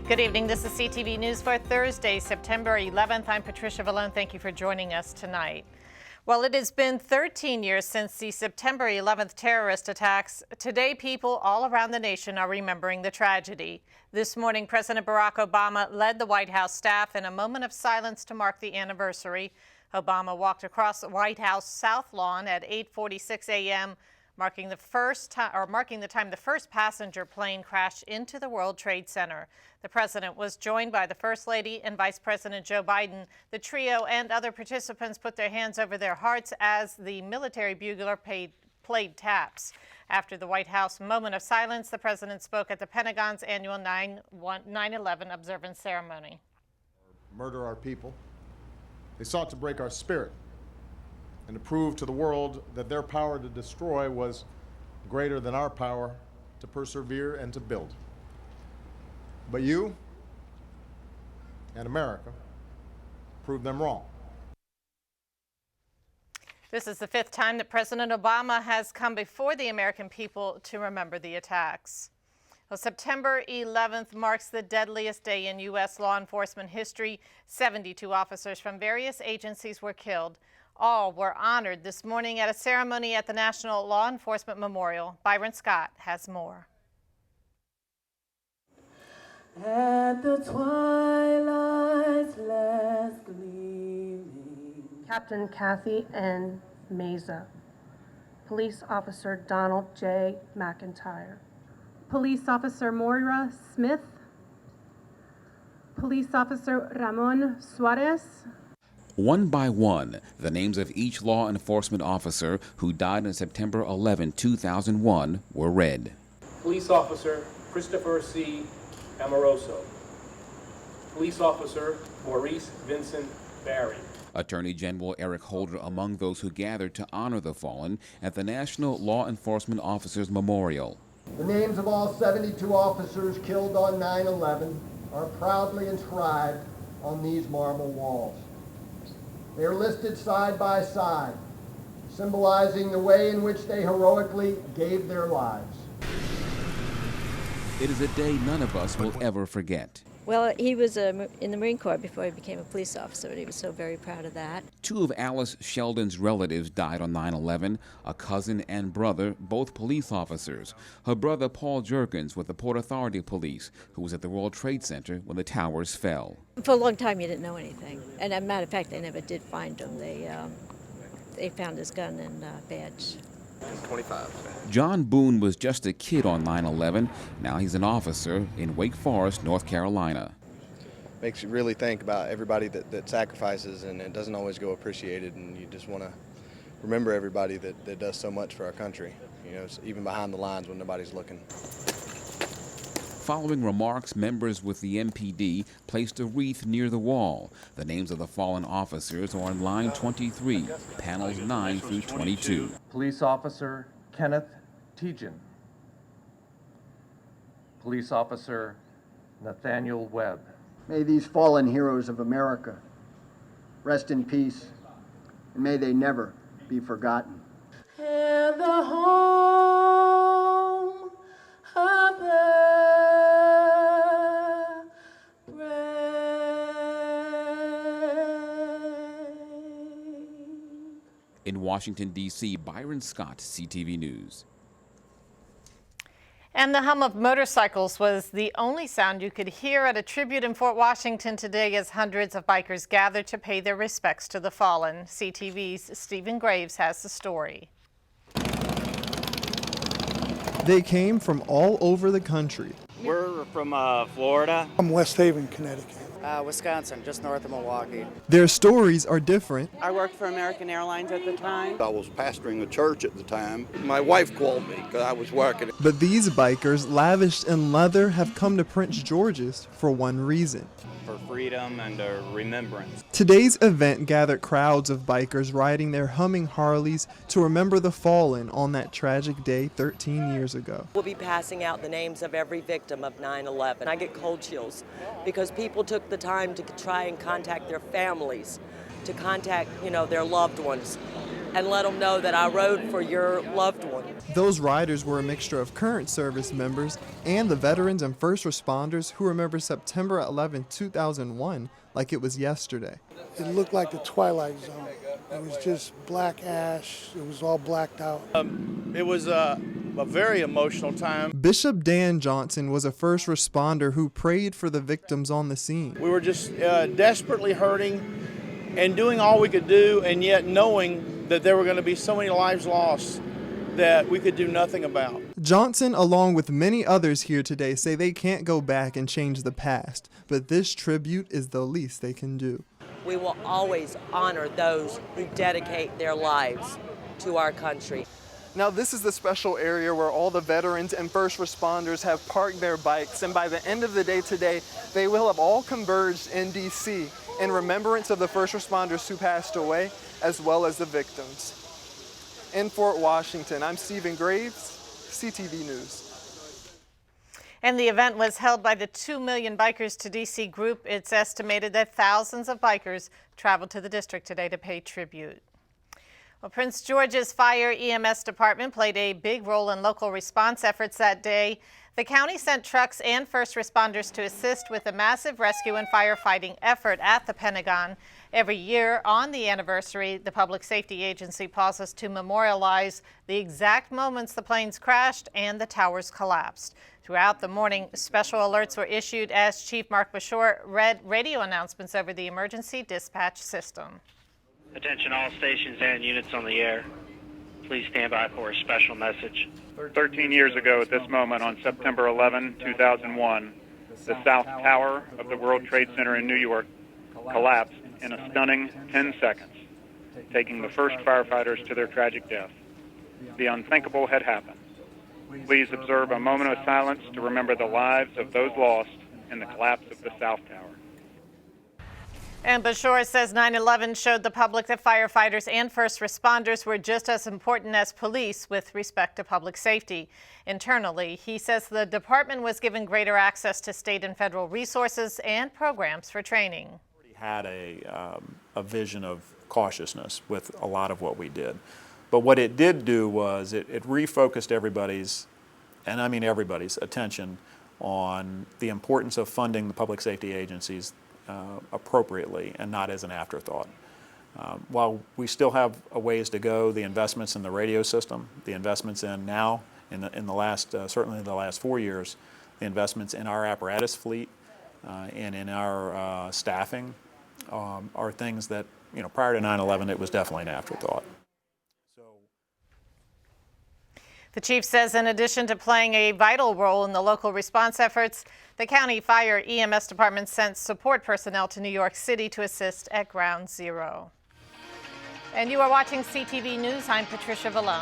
Good evening. This is CTV News for Thursday, September 11th. I'm Patricia Vallone. Thank you for joining us tonight. Well, it has been 13 years since the September 11th terrorist attacks. Today, people all around the nation are remembering the tragedy. This morning, President Barack Obama led the White House staff in a moment of silence to mark the anniversary. Obama walked across the White House South Lawn at 8:46 a.m., marking the time the first passenger plane crashed into the World Trade Center. The president was joined by the First Lady and Vice President Joe Biden. The trio and other participants put their hands over their hearts as the military bugler played taps. After the White House moment of silence, the president spoke at the Pentagon's annual 9/11 observance ceremony. Murder our people. They sought to break our spirit and to prove to the world that their power to destroy was greater than our power to persevere and to build. But you and America proved them wrong. This is the fifth time that President Obama has come before the American people to remember the attacks. Well, September 11th marks the deadliest day in U.S. law enforcement history. 72 officers from various agencies were killed. All were honored this morning at a ceremony at the National Law Enforcement Memorial. Byron Scott has more. At the twilight's last gleaming. Captain Kathy N. Meza, Police Officer Donald J. McIntyre, Police Officer Moira Smith, Police Officer Ramon Suarez. One by one, the names of each law enforcement officer who died on September 11, 2001 were read. Police Officer Christopher C. Amoroso. Police Officer Maurice Vincent Barry. Attorney General Eric Holder among those who gathered to honor the fallen at the National Law Enforcement Officers Memorial. The names of all 72 officers killed on 9/11 are proudly inscribed on these marble walls. They are listed side by side, symbolizing the way in which they heroically gave their lives. It is a day none of us will ever forget. Well, he was in the Marine Corps before he became a police officer, and he was so very proud of that. Two of Alice Sheldon's relatives died on 9/11, a cousin and brother, both police officers. Her brother, Paul Jerkins, with the Port Authority Police, who was at the World Trade Center when the towers fell. For a long time, you didn't know anything. And as a matter of fact, they never did find him. They found his gun and badge. 25. John Boone was just a kid on 9/11. Now he's an officer in Wake Forest, North Carolina. Makes you really think about everybody that sacrifices, and it doesn't always go appreciated, and you just want to remember everybody that does so much for our country, you know, even behind the lines when nobody's looking. Following remarks, members with the MPD placed a wreath near the wall. The names of the fallen officers are on line 23, panels 9 through 22. Police Officer Kenneth Tejan. Police Officer Nathaniel Webb. May these fallen heroes of America rest in peace, and may they never be forgotten. And the home of the In Washington, D.C., Byron Scott, CTV News. And the hum of motorcycles was the only sound you could hear at a tribute in Fort Washington today as hundreds of bikers gathered to pay their respects to the fallen. CTV's Stephen Graves has the story. They came from all over the country. We're from Florida. From West Haven, Connecticut. Wisconsin, just north of Milwaukee. Their stories are different. I worked for American Airlines at the time. I was pastoring a church at the time. My wife called me because I was working. But these bikers, lavished in leather, have come to Prince George's for one reason. For freedom and remembrance. Today's event gathered crowds of bikers riding their humming Harleys to remember the fallen on that tragic day 13 years ago. We'll be passing out the names of every victim of 9/11. I get cold chills because people took the time to try and contact their families, to contact, their loved ones. and let them know that I rode for your loved one. Those riders were a mixture of current service members and the veterans and first responders who remember September 11, 2001 like it was yesterday. It looked like the Twilight Zone. It was just black ash. It was all blacked out. It was a very emotional time. Bishop Dan Johnson was a first responder who prayed for the victims on the scene. We were just desperately hurting and doing all we could do, and yet knowing that there were going to be so many lives lost that we could do nothing about. Johnson, along with many others here today, say they can't go back and change the past, but this tribute is the least they can do. We will always honor those who dedicate their lives to our country. Now this is the special area where all the veterans and first responders have parked their bikes, and by the end of the day today, they will have all converged in D.C. in remembrance of the first responders who passed away, as well as the victims. In Fort Washington, I'm Stephen Graves, CTV News. And the event was held by the 2 Million Bikers to D.C. group. It's estimated that thousands of bikers traveled to the district today to pay tribute. Well, Prince George's Fire EMS Department played a big role in local response efforts that day. The county sent trucks and first responders to assist with a massive rescue and firefighting effort at the Pentagon. Every year on the anniversary, the Public Safety Agency pauses to memorialize the exact moments the planes crashed and the towers collapsed. Throughout the morning, special alerts were issued as Chief Mark Bashore read radio announcements over the emergency dispatch system. Attention all stations and units on the air. Please stand by for a special message. 13 years ago at this moment, on September 11, 2001, the South Tower of the World Trade Center in New York collapsed in a stunning 10 seconds, taking the first firefighters to their tragic death. The unthinkable had happened. Please observe a moment of silence to remember the lives of those lost in the collapse of the South Tower. And Bashore says 9/11 showed the public that firefighters and first responders were just as important as police with respect to public safety. Internally, he says the department was given greater access to state and federal resources and programs for training. We had a vision of cautiousness with a lot of what we did. But what it did do was it refocused everybody's, and I mean everybody's, attention on the importance of funding the public safety agencies appropriately and not as an afterthought. While we still have a ways to go, the investments in the radio system, the investments in now, in the last, certainly the last 4 years, the investments in our apparatus fleet and in our staffing are things that, you know, prior to 9/11, it was definitely an afterthought. The chief says in addition to playing a vital role in the local response efforts, the county fire EMS department sent support personnel to New York City to assist at Ground Zero. And you are watching CTV News. I'm Patricia Vallone.